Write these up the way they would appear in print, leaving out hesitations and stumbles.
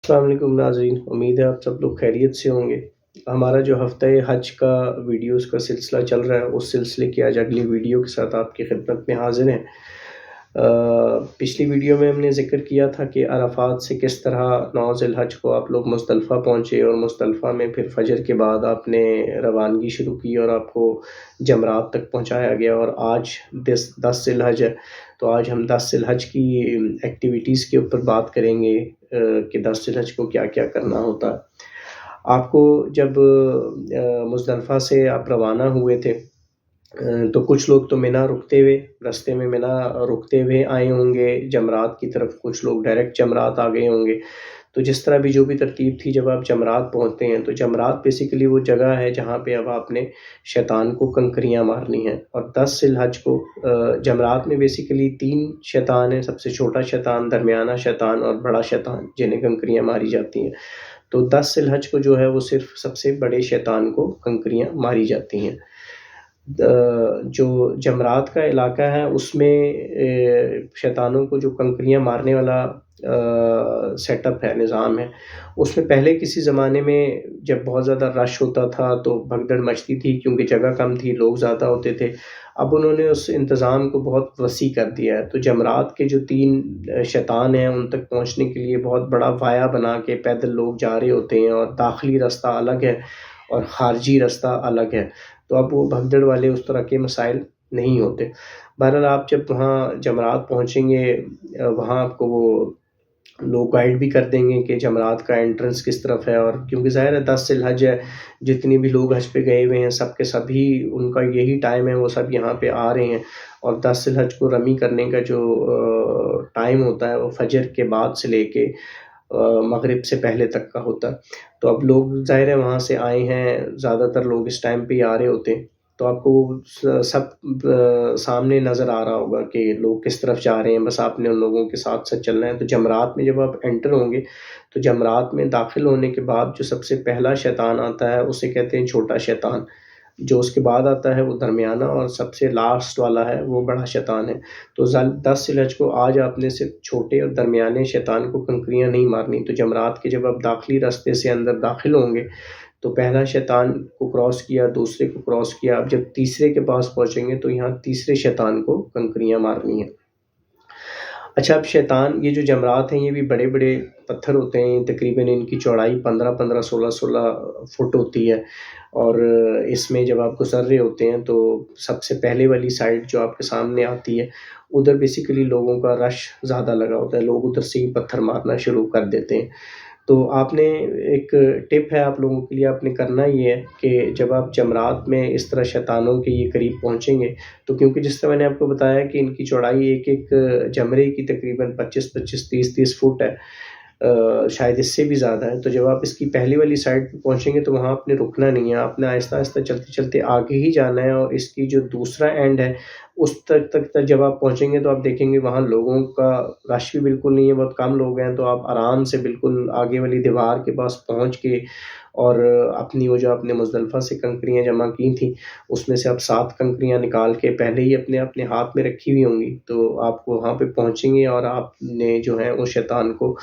السلام علیکم ناظرین، امید ہے آپ سب لوگ خیریت سے ہوں گے۔ ہمارا جو ہفتہ حج کا ویڈیوز کا سلسلہ چل رہا ہے، اس سلسلے کی آج اگلی ویڈیو کے ساتھ آپ کی خدمت میں حاضر ہیں۔ پچھلی ویڈیو میں ہم نے ذکر کیا تھا کہ عرفات سے کس طرح 9 ذی الحج کو آپ لوگ مزدلفہ پہنچے، اور مزدلفہ میں پھر فجر کے بعد آپ نے روانگی شروع کی اور آپ کو جمرات تک پہنچایا گیا، اور آج 10 ذی الحج ہے، تو آج ہم 10 ذی الحج کی ایکٹیویٹیز کے اوپر بات کریں گے کہ 10 ذی الحج کو کیا کیا کرنا ہوتا ہے۔ آپ کو جب مزدلفہ سے آپ روانہ ہوئے تھے تو کچھ لوگ تو منی رکتے ہوئے رستے میں منی رکتے ہوئے آئے ہوں گے جمرات کی طرف، کچھ لوگ ڈائریکٹ جمرات آ گئے ہوں گے۔ تو جس طرح بھی جو بھی ترتیب تھی، جب آپ جمرات پہنچتے ہیں تو جمرات بیسیکلی وہ جگہ ہے جہاں پہ اب آپ نے شیطان کو کنکریاں مارنی ہیں۔ اور 10 ذی الحج کو جمرات میں بیسیکلی 3 شیطان ہیں، سب سے چھوٹا شیطان، درمیانہ شیطان اور بڑا شیطان، جنہیں کنکریاں ماری جاتی ہیں۔ تو 10 ذی الحج کو جو ہے وہ صرف سب سے بڑے شیطان کو کنکریاں ماری جاتی ہیں۔ جو جمرات کا علاقہ ہے اس میں شیطانوں کو جو کنکریاں مارنے والا سیٹ اپ ہے، نظام ہے، اس میں پہلے کسی زمانے میں جب بہت زیادہ رش ہوتا تھا تو بھگدڑ مچتی تھی، کیونکہ جگہ کم تھی، لوگ زیادہ ہوتے تھے۔ اب انہوں نے اس انتظام کو بہت وسیع کر دیا ہے، تو جمرات کے جو 3 شیطان ہیں ان تک پہنچنے کے لیے بہت بڑا وایا بنا کے پیدل لوگ جا رہے ہوتے ہیں، اور داخلی رستہ الگ ہے اور خارجی رستہ الگ ہے، تو اب وہ بھگدڑ والے اس طرح کے مسائل نہیں ہوتے۔ بہرحال آپ جب وہاں جمرات پہنچیں گے، وہاں آپ کو وہ لوگ گائیڈ بھی کر دیں گے کہ جمرات کا انٹرنس کس طرف ہے، اور کیونکہ ظاہر ہے 10 ذی الحج ہے، جتنی بھی لوگ حج پہ گئے ہوئے ہیں سب کے سبھی ان کا یہی ٹائم ہے، وہ سب یہاں پہ آ رہے ہیں، اور 10 ذی الحج کو رمی کرنے کا جو ٹائم ہوتا ہے وہ فجر کے بعد سے لے کے مغرب سے پہلے تک کا ہوتا ہے۔ تو اب لوگ ظاہر ہے وہاں سے آئے ہیں، زیادہ تر لوگ اس ٹائم پہ ہی آ رہے ہوتے ہیں، تو آپ کو سب سامنے نظر آ رہا ہوگا کہ لوگ کس طرف جا رہے ہیں، بس آپ نے ان لوگوں کے ساتھ ساتھ چلنا ہے۔ تو جمرات میں جب آپ انٹر ہوں گے تو جمرات میں داخل ہونے کے بعد جو سب سے پہلا شیطان آتا ہے اسے کہتے ہیں چھوٹا شیطان، جو اس کے بعد آتا ہے وہ درمیانہ، اور سب سے لاسٹ والا ہے وہ بڑا شیطان ہے۔ تو 10 ذی الحج کو آج آپ نے صرف چھوٹے اور درمیانے شیطان کو کنکریاں نہیں مارنی۔ تو جمرات کے جب آپ داخلی راستے سے اندر داخل ہوں گے تو پہلا شیطان کو کراس کیا، دوسرے کو کراس کیا، اب جب تیسرے کے پاس پہنچیں گے تو یہاں تیسرے شیطان کو کنکریاں مارنی ہیں۔ اچھا، اب شیطان، یہ جو جمرات ہیں یہ بھی بڑے بڑے پتھر ہوتے ہیں، تقریباً ان کی چوڑائی 15 16 فٹ ہوتی ہے، اور اس میں جب آپ گزر رہے ہوتے ہیں تو سب سے پہلے والی سائڈ جو آپ کے سامنے آتی ہے ادھر بیسیکلی لوگوں کا رش زیادہ لگا ہوتا ہے، لوگ ادھر سے ہی پتھر مارنا شروع کر دیتے ہیں۔ تو آپ نے ایک ٹپ ہے آپ لوگوں کے لیے، آپ نے کرنا یہ ہے کہ جب آپ جمرات میں اس طرح شیطانوں کے یہ قریب پہنچیں گے تو کیونکہ جس طرح میں نے آپ کو بتایا کہ ان کی چوڑائی ایک جمرے کی تقریباً 25 30 فٹ ہے، شاید اس سے بھی زیادہ ہے، تو جب آپ اس کی پہلی والی سائڈ پہ پہنچیں گے تو وہاں آپ نے رکنا نہیں ہے، آپ نے آہستہ آہستہ چلتے چلتے آگے ہی جانا ہے، اور اس کی جو دوسرا اینڈ ہے اس تک جب آپ پہنچیں گے تو آپ دیکھیں گے وہاں لوگوں کا رش بھی بالکل نہیں ہے، بہت کم لوگ ہیں، تو آپ آرام سے بالکل آگے والی دیوار کے پاس پہنچ کے، اور اپنی وہ جو آپ نے مزدلفہ سے کنکریاں جمع کی تھیں اس میں سے آپ 7 کنکریاں نکال کے پہلے ہی اپنے ہاتھ میں رکھی ہوئی ہوں گی، تو آپ کو وہاں پہ پہنچیں گے اور آپ نے جو ہے اس شیطان کو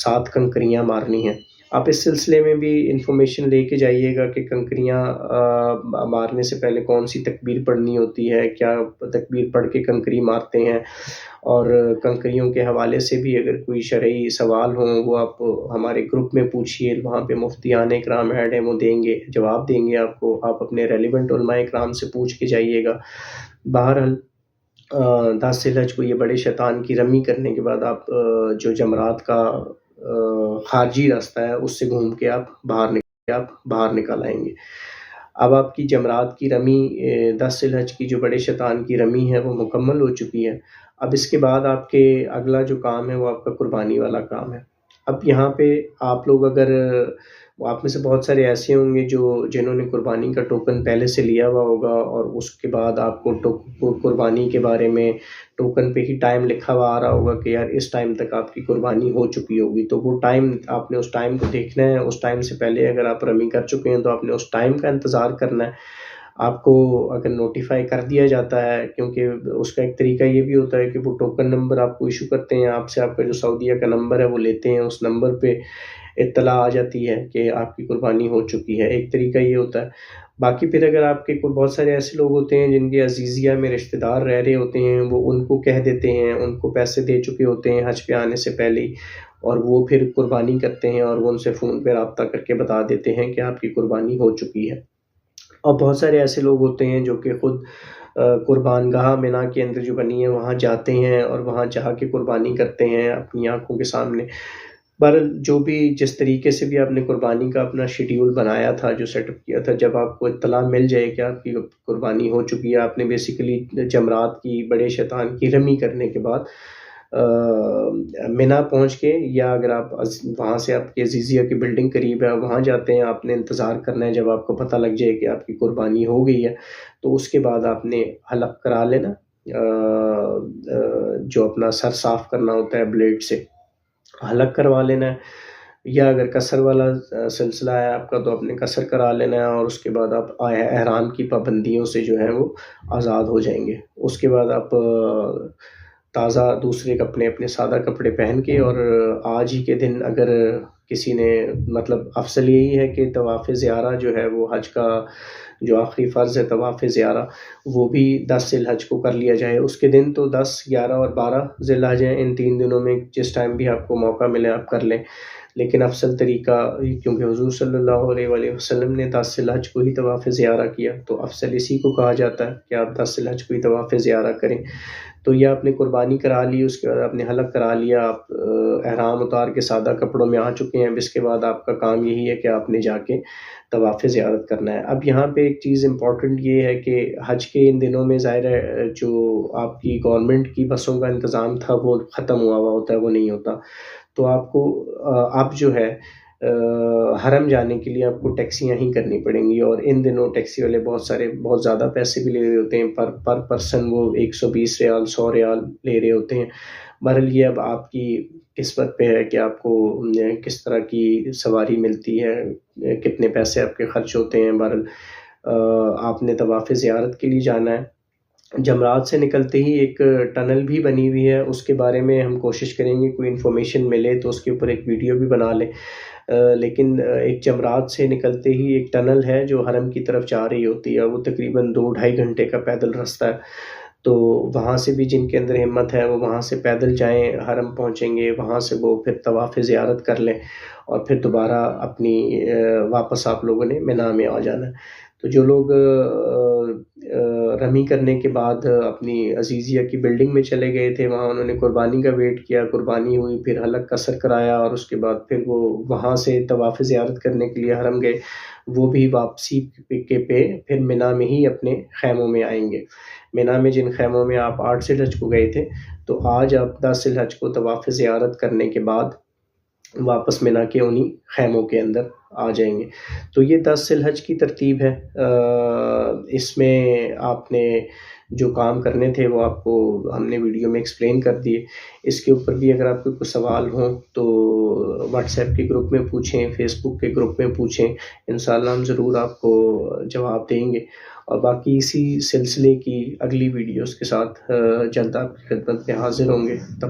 7 کنکریاں مارنی ہیں۔ آپ اس سلسلے میں بھی انفارمیشن لے کے جائیے گا کہ کنکریاں مارنے سے پہلے کون سی تکبیر پڑھنی ہوتی ہے، کیا تکبیر پڑھ کے کنکری مارتے ہیں، اور کنکریوں کے حوالے سے بھی اگر کوئی شرعی سوال ہوں وہ آپ ہمارے گروپ میں پوچھیے، وہاں پہ مفتیان اکرام ایڈ ہیں، وہ دیں گے، جواب دیں گے آپ کو، آپ اپنے ریلیونٹ علماء اکرام سے پوچھ کے جائیے گا۔ بہرحال 10 ذی الحج کو یہ بڑے شیطان کی رمی کرنے کے بعد آپ جو جمرات کا خارجی راستہ ہے اس سے گھوم کے آپ باہر نکل آئیں گے۔ اب آپ کی جمرات کی رمی 10 ذی الحج کی جو بڑے شیطان کی رمی ہے وہ مکمل ہو چکی ہے۔ اب اس کے بعد آپ کے اگلا جو کام ہے وہ آپ کا قربانی والا کام ہے۔ اب یہاں پہ آپ لوگ اگر آپ میں سے بہت سارے ایسے ہوں گے جنہوں نے قربانی کا ٹوکن پہلے سے لیا ہوا ہوگا، اور اس کے بعد آپ کو قربانی کے بارے میں ٹوکن پہ ہی ٹائم لکھا ہوا آ رہا ہوگا کہ یار اس ٹائم تک آپ کی قربانی ہو چکی ہوگی، تو وہ ٹائم آپ نے اس ٹائم کو دیکھنا ہے، اس ٹائم سے پہلے اگر آپ رمی کر چکے ہیں تو آپ نے اس ٹائم کا انتظار کرنا ہے۔ آپ کو اگر نوٹیفائی کر دیا جاتا ہے، کیونکہ اس کا ایک طریقہ یہ بھی ہوتا ہے کہ وہ ٹوکن نمبر آپ کو ایشو کرتے ہیں، آپ سے آپ کا جو سعودیہ کا نمبر ہے وہ لیتے ہیں، اس نمبر پہ اطلاع آ جاتی ہے کہ آپ کی قربانی ہو چکی ہے، ایک طریقہ یہ ہوتا ہے۔ باقی پھر اگر آپ کے کوئی بہت سارے ایسے لوگ ہوتے ہیں جن کے عزیزیہ میں رشتہ دار رہ رہے ہوتے ہیں، وہ ان کو کہہ دیتے ہیں، ان کو پیسے دے چکے ہوتے ہیں حج پہ آنے سے پہلے ہی، اور وہ پھر قربانی کرتے ہیں اور وہ ان سے فون پہ رابطہ کر کے بتا دیتے ہیں کہ آپ کی قربانی ہو چکی ہے۔ اور بہت سارے ایسے لوگ ہوتے ہیں جو کہ خود قربان گاہ مینا کے اندر جو بنی ہے وہاں جاتے ہیں اور وہاں جا کے قربانی کرتے ہیں اپنی آنکھوں کے سامنے۔ بہرحال جو بھی جس طریقے سے بھی آپ نے قربانی کا اپنا شیڈیول بنایا تھا، جو سیٹ اپ کیا تھا، جب آپ کو اطلاع مل جائے کہ آپ کی قربانی ہو چکی ہے، آپ نے بیسیکلی جمرات کی بڑے شیطان کی رمی کرنے کے بعد مینا پہنچ کے، یا اگر آپ وہاں سے آپ کے عزیزیہ کی بلڈنگ قریب ہے وہاں جاتے ہیں، آپ نے انتظار کرنا ہے جب آپ کو پتہ لگ جائے کہ آپ کی قربانی ہو گئی ہے، تو اس کے بعد آپ نے حلق کرا لینا، جو اپنا سر صاف کرنا ہوتا ہے بلیڈ سے حلق کروا لینا ہے، یا اگر قصر والا سلسلہ ہے آپ کا تو اپنے قصر کرا لینا ہے، اور اس کے بعد آپ احرام کی پابندیوں سے جو ہے وہ آزاد ہو جائیں گے۔ اس کے بعد آپ تازہ دوسرے اپنے سادہ کپڑے پہن کے، اور آج ہی کے دن اگر کسی نے، مطلب افضل یہی ہے کہ طواف زیارہ جو ہے وہ حج کا جو آخری فرض ہے طواف زیارہ، وہ بھی 10 ذی الحج کو کر لیا جائے۔ اس کے دن تو 10، 11 اور 12 ذی الحج ہیں، ان 3 دنوں میں جس ٹائم بھی آپ کو موقع ملے آپ کر لیں، لیکن افضل طریقہ، کیونکہ حضور صلی اللہ علیہ وآلہ وسلم نے 10 ذی الحج کو ہی طواف زیارہ کیا، تو افضل اسی کو کہا جاتا ہے کہ آپ 10 ذی الحج کو ہی طواف زیارہ کریں۔ تو یہ آپ نے قربانی کرا لی، اس کے بعد آپ نے حلق کرا لیا، آپ احرام اتار کے سادہ کپڑوں میں آ چکے ہیں، اب اس کے بعد آپ کا کام یہی ہے کہ آپ نے جا کے طواف زیارت کرنا ہے۔ اب یہاں پہ ایک چیز امپورٹنٹ یہ ہے کہ حج کے ان دنوں میں ظاہر ہے جو آپ کی گورنمنٹ کی بسوں کا انتظام تھا وہ ختم ہوا ہوتا ہے، وہ نہیں ہوتا، تو آپ کو اب جو ہے حرم جانے کے لیے آپ کو ٹیکسیاں ہی کرنی پڑیں گی، اور ان دنوں ٹیکسی والے بہت زیادہ پیسے بھی لے رہے ہوتے ہیں، پر پرسن وہ 120 ریال 100 ریال لے رہے ہوتے ہیں۔ بہرحال یہ اب آپ کی قسمت پہ ہے کہ آپ کو کس طرح کی سواری ملتی ہے، کتنے پیسے آپ کے خرچ ہوتے ہیں۔ بہرحال آپ نے طواف زیارت کے لیے جانا ہے۔ جمرات سے نکلتے ہی ایک ٹنل بھی بنی ہوئی ہے، اس کے بارے میں ہم کوشش کریں گے کوئی انفارمیشن ملے تو اس کے اوپر ایک ویڈیو بھی بنا لیں، لیکن ایک جمرات سے نکلتے ہی ایک ٹنل ہے جو حرم کی طرف جا رہی ہوتی ہے، وہ تقریباً 2-2.5 گھنٹے کا پیدل راستہ ہے، تو وہاں سے بھی جن کے اندر ہمت ہے وہ وہاں سے پیدل جائیں، حرم پہنچیں گے، وہاں سے وہ پھر طواف زیارت کر لیں، اور پھر دوبارہ اپنی واپس آپ لوگوں نے مینا میں آ جانا ہے۔ تو جو لوگ رمی کرنے کے بعد اپنی عزیزیہ کی بلڈنگ میں چلے گئے تھے، وہاں انہوں نے قربانی کا ویٹ کیا، قربانی ہوئی، پھر حلق قصر کرایا، اور اس کے بعد پھر وہ وہاں سے طواف زیارت کرنے کے لیے حرم گئے، وہ بھی واپسی کے پہ پھر مینا میں ہی اپنے خیموں میں آئیں گے۔ مینا میں جن خیموں میں آپ 8 ذی الحج کو گئے تھے، تو آج آپ 10 ذی الحج کو طواف زیارت کرنے کے بعد واپس مینا کے انہی خیموں کے اندر آ جائیں گے۔ تو یہ 10 ذی الحج کی ترتیب ہے۔ اس میں آپ نے جو کام کرنے تھے وہ آپ کو ہم نے ویڈیو میں ایکسپلین کر دیے۔ اس کے اوپر بھی اگر آپ کو کوئی سوال ہوں تو واٹس ایپ کے گروپ میں پوچھیں، فیس بک کے گروپ میں پوچھیں، انشاءاللہ ہم ضرور آپ کو جواب دیں گے، اور باقی اسی سلسلے کی اگلی ویڈیوز کے ساتھ جلد آپ کی خدمت میں حاضر ہوں گے۔ تب